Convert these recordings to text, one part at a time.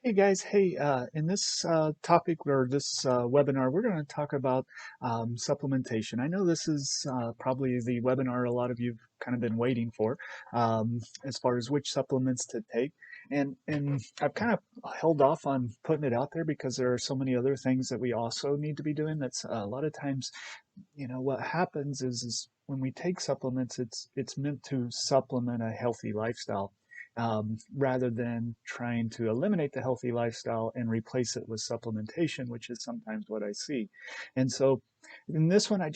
Hey guys, hey, in this topic or this webinar, we're going to talk about supplementation. I know this is probably the webinar a lot of you've kind of been waiting for, as far as which supplements to take. And I've kind of held off on putting it out there because there are so many other things that we also need to be doing. That's a lot of times, what happens is when we take supplements, it's meant to supplement a healthy lifestyle, rather than trying to eliminate the healthy lifestyle and replace it with supplementation, which is sometimes what I see. And so in this one, I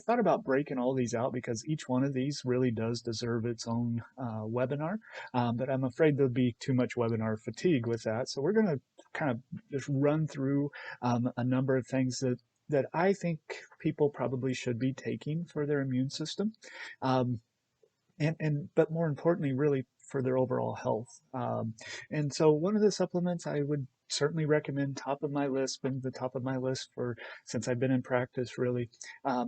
thought about breaking all these out because each one of these really does deserve its own webinar, but I'm afraid there'll be too much webinar fatigue with that. So we're going to kind of just run through a number of things that I think people probably should be taking for their immune system. Um, and but more importantly, really for their overall health. And so one of the supplements I would certainly recommend, top of my list, been the top of my list for since I've been in practice, really,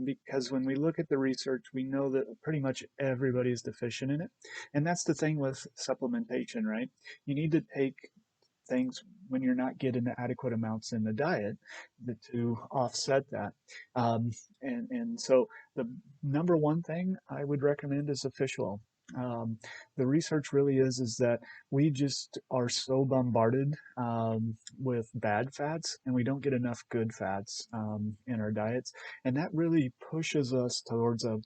because when we look at the research, we know that pretty much everybody is deficient in it, and that's the thing with supplementation, right? You need to take things when you're not getting the adequate amounts in the diet to offset that. Um, and so the number one thing I would recommend is a fish oil. Um, the research really is that we just are so bombarded with bad fats, and we don't get enough good fats in our diets, and that really pushes us towards a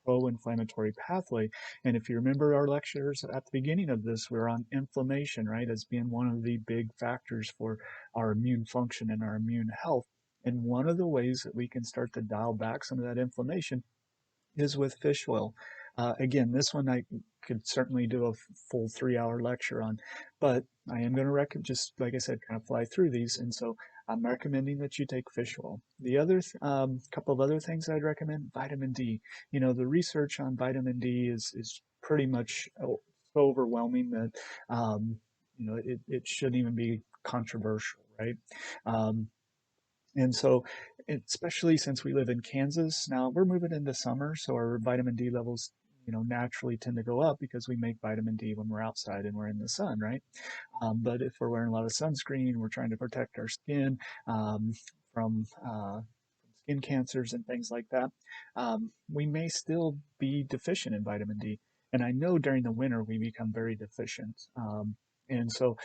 pro-inflammatory pathway. And if you remember our lectures at the beginning of this, we're on inflammation, right, as being one of the big factors for our immune function and our immune health. And one of the ways that we can start to dial back some of that inflammation is with fish oil. Again, this one I could certainly do a full 3 hour lecture on, but I am going to recommend, just like I said, kind of fly through these. And so I'm recommending that you take fish oil. The other couple of other things I'd recommend, vitamin D. The research on vitamin D is pretty much so overwhelming that it shouldn't even be controversial, right? Um, and so, especially since we live in Kansas, now we're moving into summer, so our vitamin D levels, naturally tend to go up because we make vitamin D when we're outside and we're in the sun, right? But if we're wearing a lot of sunscreen, we're trying to protect our skin from skin cancers and things like that, we may still be deficient in vitamin D. And I know during the winter we become very deficient. And so,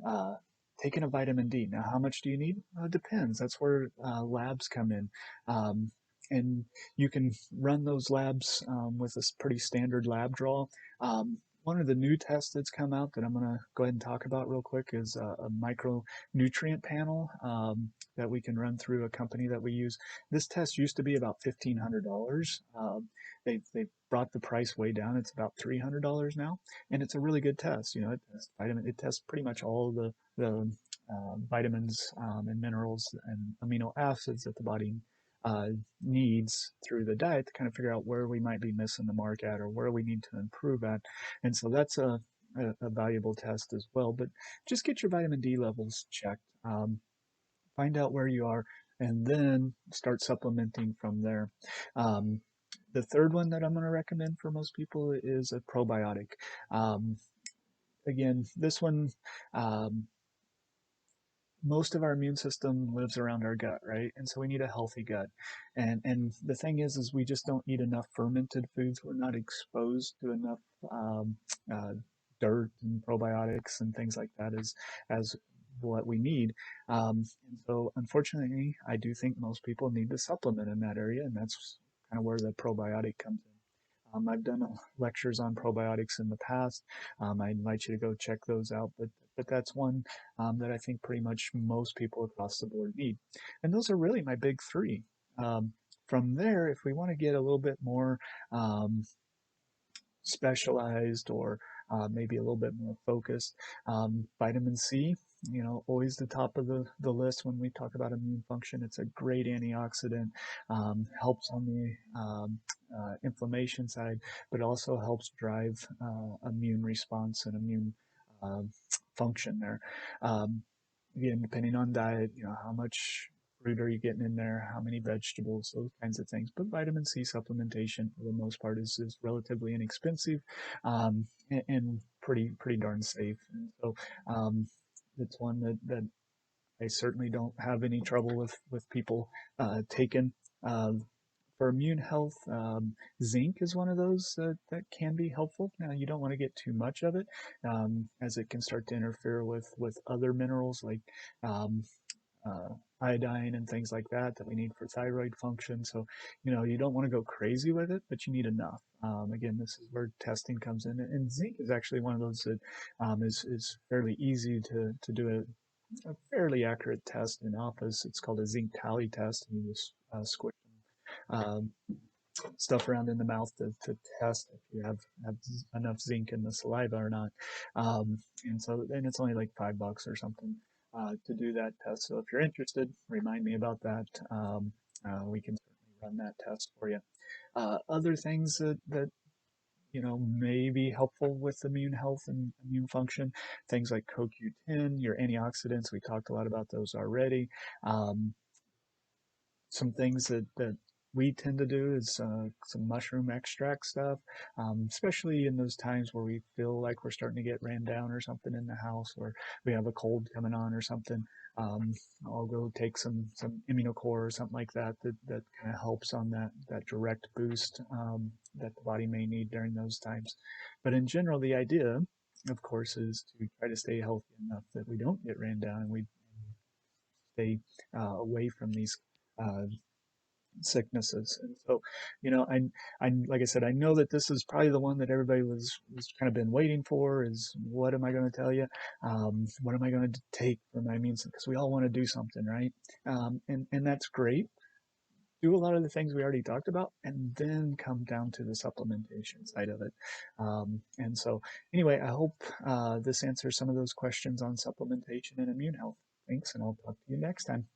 uh, taking a vitamin D. Now, how much do you need? It depends. That's where labs come in. Um, and you can run those labs with a pretty standard lab draw. One of the new tests that's come out that I'm going to go ahead and talk about real quick is a micronutrient panel that we can run through a company that we use. This test used to be about $1,500. They brought the price way down. It's about $300 now, and it's a really good test. It tests pretty much all the vitamins and minerals and amino acids that the body uh, needs through the diet to kind of figure out where we might be missing the mark at or where we need to improve at. And so that's a valuable test as well. But just get your vitamin D levels checked. Find out where you are, and then start supplementing from there. Um, the third one that I'm going to recommend for most people is a probiotic. Um, Again, this one, um, most of our immune system lives around our gut, right? And so we need a healthy gut. And the thing is we just don't eat enough fermented foods. We're not exposed to enough um, uh, dirt and probiotics and things like that as what we need. And so unfortunately, I do think most people need to supplement in that area, and that's kind of where the probiotic comes in. I've done lectures on probiotics in the past. I invite you to go check those out, but that's one that I think pretty much most people across the board need. And those are really my big three. Um, from there, if we want to get a little bit more um, specialized or maybe a little bit more focused. Vitamin C, always the top of the list when we talk about immune function. It's a great antioxidant, helps on the inflammation side, but also helps drive immune response and immune uh, function there. Um, Again, depending on diet, how much fruit are you getting in there, how many vegetables, those kinds of things. But vitamin C supplementation, for the most part, is relatively inexpensive and pretty darn safe. And so, It's one that I certainly don't have any trouble with people taking. Uh, for immune health, zinc is one of those that can be helpful. Now, you don't want to get too much of it, as it can start to interfere with other minerals like um, uh, iodine and things like that we need for thyroid function. So, you don't want to go crazy with it, but you need enough. Again, this is where testing comes in, and zinc is actually one of those that is fairly easy to do a fairly accurate test in office. It's called a zinc tally test, and you just squish um, stuff around in the mouth to test if you have enough zinc in the saliva or not. And so then it's only like $5 or something to do that test. So if you're interested, remind me about that. We can certainly run that test for you. Other things that may be helpful with immune health and immune function, things like CoQ10, your antioxidants. We talked a lot about those already. Um, some things that we tend to do is some mushroom extract stuff, especially in those times where we feel like we're starting to get ran down or something in the house, or we have a cold coming on or something. Um, I'll go take some immunocore or something like that kind of helps on that direct boost that the body may need during those times. But in general, the idea, of course, is to try to stay healthy enough that we don't get ran down and we stay away from these uh, sicknesses. And so, like I said, I know that this is probably the one that everybody was kind of been waiting for. Is what am I going to tell you? What am I going to take for my immune system? Because we all want to do something, right? And that's great. Do a lot of the things we already talked about, and then come down to the supplementation side of it. And so, anyway, I hope this answers some of those questions on supplementation and immune health. Thanks, and I'll talk to you next time.